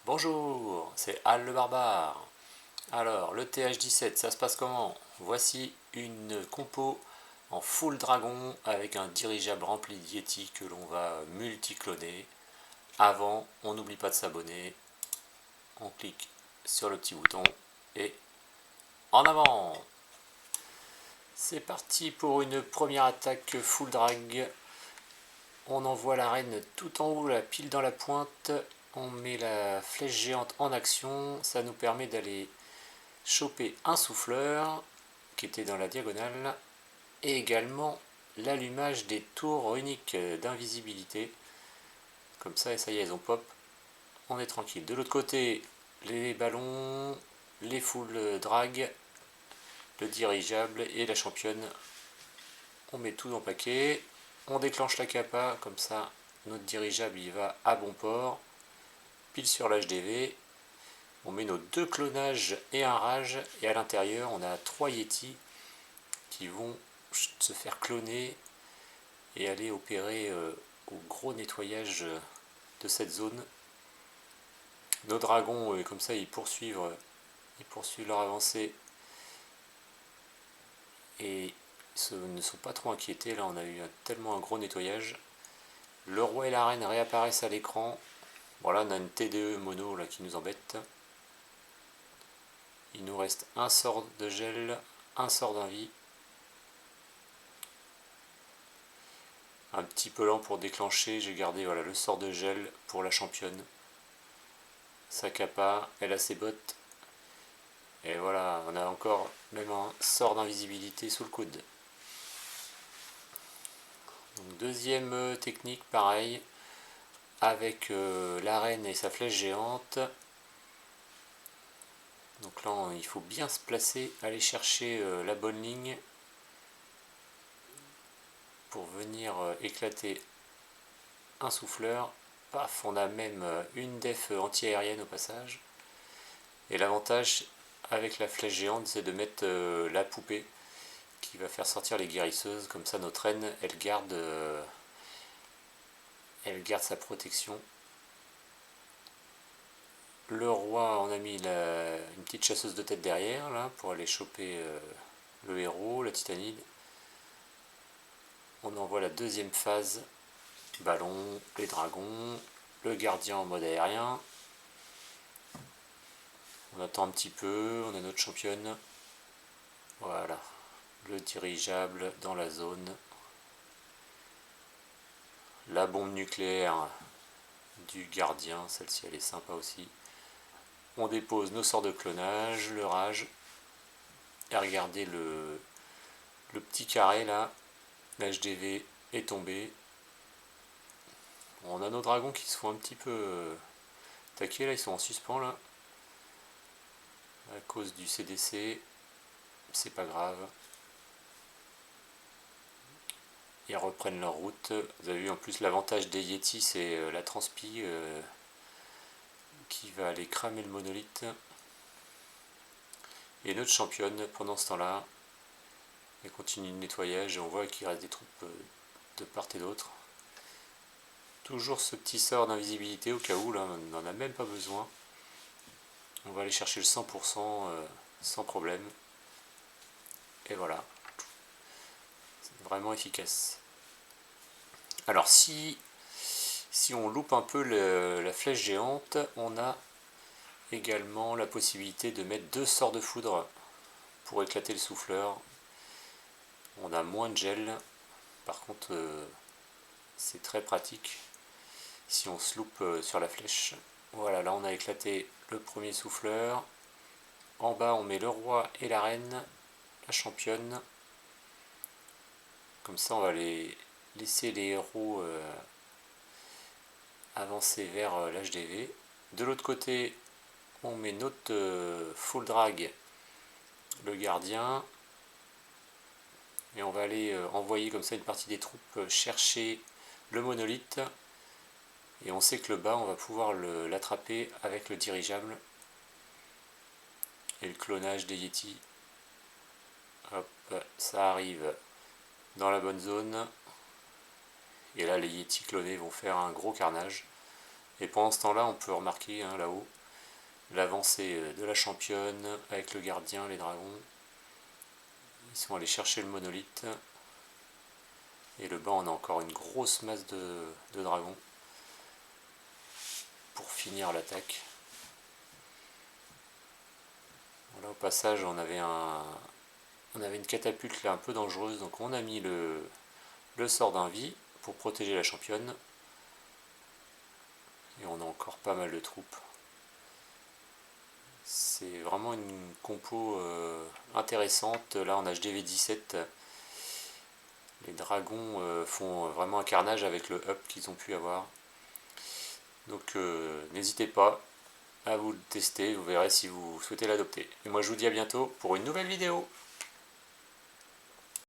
Bonjour, c'est Al le barbare. Alors, le TH17, ça se passe comment? Voici une compo en full dragon avec un dirigeable rempli de Yeti que l'on va multicloner. Avant, on n'oublie pas de s'abonner. On clique sur le petit bouton et en avant! C'est parti pour une première attaque full drag. On envoie la reine tout en haut, la pile dans la pointe. On met la flèche géante en action. Ça nous permet d'aller choper un souffleur qui était dans la diagonale et également l'allumage des tours uniques d'invisibilité. Comme ça, et ça y est, elles ont pop. On est tranquille. De l'autre côté, les ballons, les full drag, le dirigeable et la championne. On met tout dans le paquet. On déclenche la capa, comme ça notre dirigeable il va à bon port. Pile sur l'HDV. On met nos deux clonages et un rage. Et à l'intérieur, on a 3 Yeti qui vont se faire cloner et aller opérer au gros nettoyage de cette zone. Nos dragons, comme ça, ils poursuivent leur avancée et ne sont pas trop inquiétés. Là, on a eu tellement un gros nettoyage. Le roi et la reine réapparaissent à l'écran. Voilà, on a une TDE mono là qui nous embête. Il nous reste un sort de gel, un sort d'invie. Un petit peu lent pour déclencher, j'ai gardé voilà, le sort de gel pour la championne. Sa capa, elle a ses bottes. Et voilà, on a encore même un sort d'invisibilité sous le coude. Donc, deuxième technique, pareil, avec la reine et sa flèche géante. Donc là, il faut bien se placer, aller chercher la bonne ligne pour venir éclater un souffleur. Paf, on a même une def anti-aérienne au passage. Et l'avantage avec la flèche géante, c'est de mettre la poupée qui va faire sortir les guérisseuses. Comme ça, notre reine, elle garde sa protection. Le roi, on a mis une petite chasseuse de tête derrière là pour aller choper le héros, la titanide. On envoie la deuxième phase, ballon, les dragons, le gardien en mode aérien. On attend un petit peu, on a notre championne. Voilà, le dirigeable dans la zone. La bombe nucléaire du gardien, celle-ci elle est sympa aussi. On dépose nos sorts de clonage, le rage. Et regardez le petit carré là, l'HDV est tombé. On a nos dragons qui se font un petit peu taquer là, ils sont en suspens là. À cause du CDC, c'est pas grave. Ils reprennent leur route. Vous avez vu en plus l'avantage des Yeti, c'est la transpi qui va aller cramer le monolithe. Et notre championne, pendant ce temps-là, elle continue le nettoyage et on voit qu'il reste des troupes de part et d'autre. Toujours ce petit sort d'invisibilité au cas où, là, on n'en a même pas besoin. On va aller chercher le 100% sans problème. Et voilà. C'est vraiment efficace. Alors si on loupe un peu la flèche géante, on a également la possibilité de mettre 2 sorts de foudre pour éclater le souffleur. On a moins de gel, par contre c'est très pratique si on se loupe sur la flèche. Voilà, là on a éclaté le premier souffleur. En bas on met le roi et la reine, la championne. Comme ça on va laisser les héros avancer vers l'HDV. De l'autre côté, on met notre full drag, le gardien, et on va aller envoyer comme ça une partie des troupes chercher le monolithe. Et on sait que le bas, on va pouvoir l'attraper avec le dirigeable et le clonage des Yeti. Hop, ça arrive dans la bonne zone. Et là, les Yeti clonés vont faire un gros carnage. Et pendant ce temps-là, on peut remarquer là-haut, l'avancée de la championne avec le gardien, les dragons. Ils sont allés chercher le monolithe. Et le bas, on a encore une grosse masse de dragons pour finir l'attaque. Voilà, au passage, on avait une catapulte là un peu dangereuse, donc on a mis le sort d'invie pour protéger la championne. Et on a encore pas mal de troupes. C'est vraiment une compo intéressante. Là en HDV 17, les dragons font vraiment un carnage avec le up qu'ils ont pu avoir. Donc n'hésitez pas à vous le tester, vous verrez si vous souhaitez l'adopter. Et moi je vous dis à bientôt pour une nouvelle vidéo.